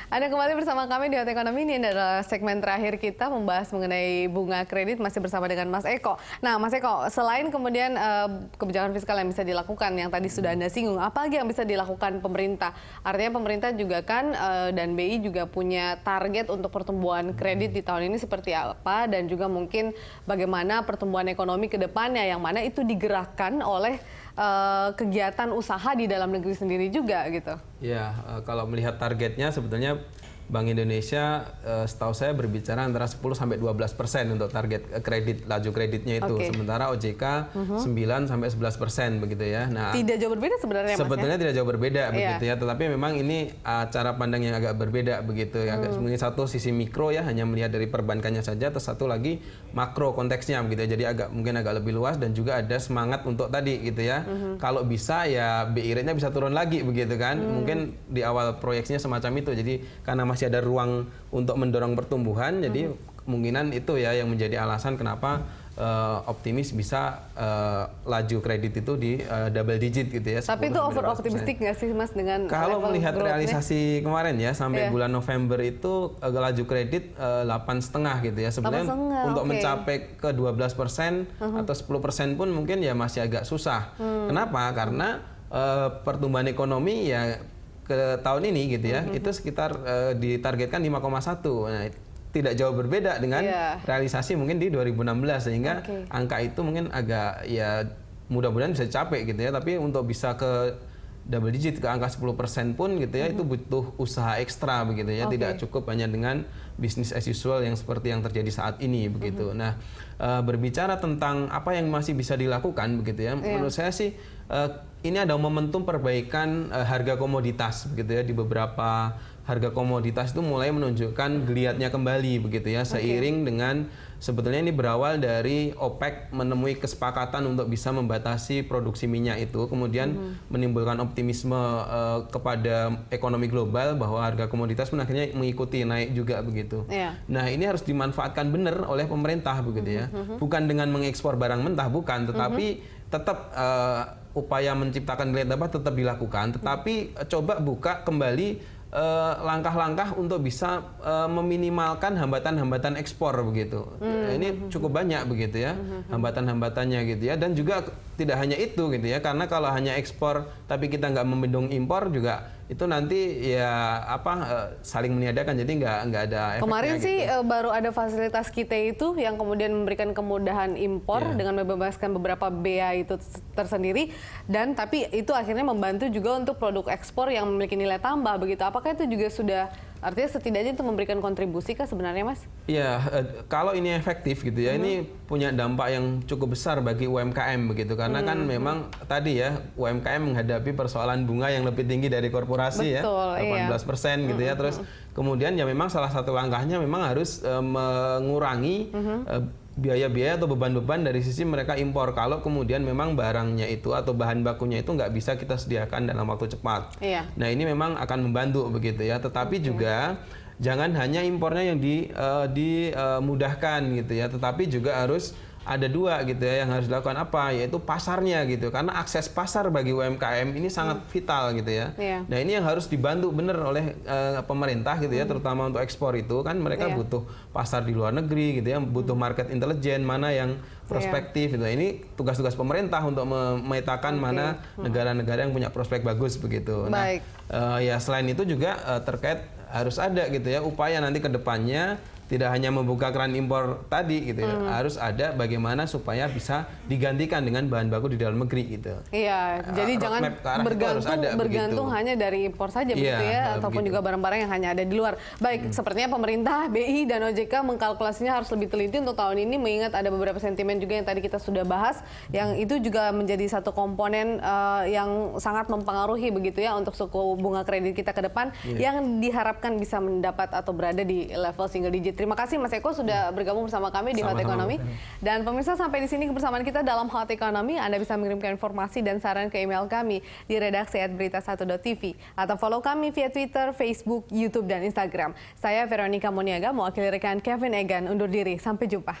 Anda kembali bersama kami di Hot Ekonomi. Ini adalah segmen terakhir kita membahas mengenai bunga kredit, masih bersama dengan Mas Eko. Nah, Mas Eko, selain kemudian kebijakan fiskal yang bisa dilakukan, yang tadi sudah Anda singgung, apa lagi yang bisa dilakukan pemerintah? Artinya pemerintah juga kan dan BI juga punya target untuk pertumbuhan kredit di tahun ini seperti apa, dan juga mungkin bagaimana pertumbuhan ekonomi ke depannya, yang mana itu digerakkan oleh kegiatan usaha di dalam negeri sendiri juga gitu. Ya, kalau melihat targetnya sebetulnya Bank Indonesia setahu saya berbicara antara 10-12% untuk target kredit, laju kreditnya itu. Sementara OJK 9-11% begitu ya. Nah, tidak jauh berbeda sebenarnya, Mas, sebetulnya tidak jauh berbeda begitu ya, tetapi memang ini cara pandang yang agak berbeda begitu ya. Mungkin satu sisi mikro ya, hanya melihat dari perbankannya saja, terus satu lagi makro konteksnya begitu ya. Jadi mungkin agak lebih luas, dan juga ada semangat untuk tadi gitu ya. Kalau bisa ya BI rate-nya bisa turun lagi begitu kan. Mungkin di awal proyeksinya semacam itu. Jadi karena masih ada ruang untuk mendorong pertumbuhan, jadi kemungkinan itu ya yang menjadi alasan kenapa optimis bisa laju kredit itu di double digit gitu ya. Tapi itu over optimistic nggak sih, Mas, dengan kalau melihat realisasi kemarin ya sampai bulan November itu laju kredit 8,5 gitu ya. Sebenarnya untuk mencapai ke 12% atau 10% pun mungkin ya masih agak susah. Kenapa? Karena pertumbuhan ekonomi ya ke tahun ini gitu ya, itu sekitar ditargetkan 5,1. Nah, tidak jauh berbeda dengan realisasi mungkin di 2016, sehingga angka itu mungkin agak ya mudah-mudahan bisa dicapai gitu ya. Tapi untuk bisa ke double digit, ke angka 10% pun gitu ya, itu butuh usaha ekstra begitu ya. Tidak cukup hanya dengan bisnis as usual yang seperti yang terjadi saat ini begitu. Nah, berbicara tentang apa yang masih bisa dilakukan begitu ya, menurut saya sih ini ada momentum perbaikan harga komoditas begitu ya. Di beberapa harga komoditas itu mulai menunjukkan geliatnya kembali begitu ya, seiring dengan sebetulnya ini berawal dari OPEC menemui kesepakatan untuk bisa membatasi produksi minyak itu, kemudian menimbulkan optimisme kepada ekonomi global bahwa harga komoditas pun akhirnya mengikuti naik juga begitu. Nah, ini harus dimanfaatkan benar oleh pemerintah begitu ya, bukan dengan mengekspor barang mentah, bukan, tetapi tetap upaya menciptakan nilai tambah tetap dilakukan, tetapi coba buka kembali langkah-langkah untuk bisa meminimalkan hambatan-hambatan ekspor begitu. Ini cukup banyak begitu ya, hambatan-hambatannya gitu ya. Dan juga tidak hanya itu gitu ya, karena kalau hanya ekspor tapi kita nggak membendung impor juga, itu nanti ya saling meniadakan, jadi nggak ada efeknya. Kemarin gitu. sih baru ada fasilitas kita itu yang kemudian memberikan kemudahan impor dengan membebaskan beberapa bea itu tersendiri, dan tapi itu akhirnya membantu juga untuk produk ekspor yang memiliki nilai tambah begitu. Apakah itu juga sudah, artinya setidaknya itu memberikan kontribusi kah sebenarnya, Mas? Iya, kalau ini efektif gitu ya, ini punya dampak yang cukup besar bagi UMKM begitu, karena kan memang tadi ya UMKM menghadapi persoalan bunga yang lebih tinggi dari korporasi. Betul, ya 18% gitu ya. Terus kemudian ya memang salah satu langkahnya memang harus mengurangi biaya-biaya atau beban-beban dari sisi mereka impor, kalau kemudian memang barangnya itu atau bahan bakunya itu nggak bisa kita sediakan dalam waktu cepat. Nah, ini memang akan membantu begitu ya, tetapi juga jangan hanya impornya yang dimudahkan gitu ya, tetapi juga harus ada dua gitu ya yang harus dilakukan, apa, yaitu pasarnya gitu, karena akses pasar bagi UMKM ini sangat vital gitu ya. Nah, ini yang harus dibantu benar oleh pemerintah gitu ya, terutama untuk ekspor itu kan mereka butuh pasar di luar negeri gitu ya, butuh market intelijen mana yang prospektif gitu. Ini tugas-tugas pemerintah untuk memetakan mana negara-negara yang punya prospek bagus begitu. Nah, ya selain itu juga terkait harus ada gitu ya upaya nanti ke depannya tidak hanya membuka keran impor tadi gitu ya, harus ada bagaimana supaya bisa digantikan dengan bahan baku di dalam negeri gitu. Iya, jadi jangan bergantung hanya dari impor saja begitu ya, ataupun juga barang-barang yang hanya ada di luar. Baik, sepertinya pemerintah, BI dan OJK mengkalkulasinya harus lebih teliti untuk tahun ini, mengingat ada beberapa sentimen juga yang tadi kita sudah bahas, yang itu juga menjadi satu komponen yang sangat mempengaruhi begitu ya untuk suku bunga kredit kita ke depan, yang diharapkan bisa mendapat atau berada di level single digit. Terima kasih Mas Eko sudah bergabung bersama kami di Hot Ekonomi. Dan pemirsa, sampai di sini kebersamaan kita dalam Hot Ekonomi. Anda bisa mengirimkan informasi dan saran ke email kami di redaksi@berita1.tv atau follow kami via Twitter, Facebook, YouTube, dan Instagram. Saya Veronica Moniaga, mewakili rekan Kevin Egan, undur diri. Sampai jumpa.